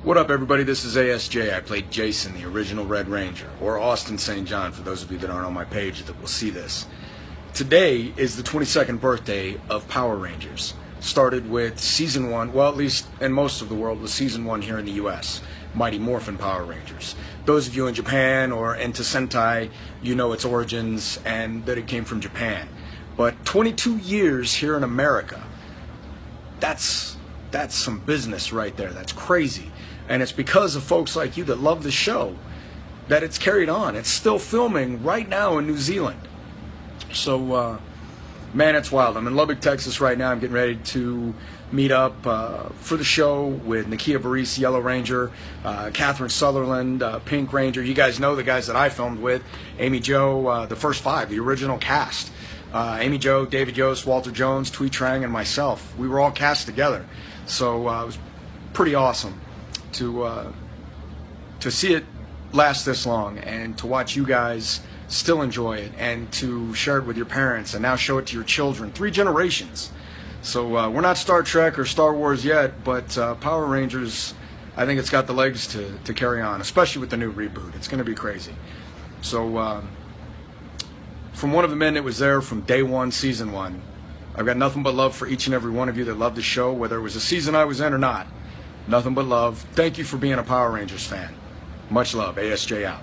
What up, everybody? This is ASJ. I played Jason, the original Red Ranger, or Austin St. John, for those of you that aren't on my page that will see this. Today is the 22nd birthday of Power Rangers. Started with Season 1, well, at least in most of the world, was Season 1 here in the U.S., Mighty Morphin Power Rangers. Those of you in Japan or into Sentai, you know its origins and that it came from Japan. But 22 years here in America, that's some business right there. That's crazy. And it's because of folks like you that love the show that it's carried on. It's still filming right now in New Zealand. So, man, it's wild. I'm in Lubbock, Texas right now. I'm getting ready to meet up for the show with Nakia Burrese, Yellow Ranger, Catherine Sutherland, Pink Ranger. You guys know the guys that I filmed with. Amy Jo, the first five, the original cast. Amy Jo, David Yost, Walter Jones, Thuy Trang, and myself. We were all cast together. So it was pretty awesome to see it last this long and to watch you guys still enjoy it and to share it with your parents and now show it to your children. 3 generations. So we're not Star Trek or Star Wars yet, but Power Rangers, I think it's got the legs to carry on, especially with the new reboot. It's going to be crazy. So from one of the men that was there from day one, Season 1, I've got nothing but love for each and every one of you that love the show, whether it was a season I was in or not. Nothing but love. Thank you for being a Power Rangers fan. Much love. ASJ out.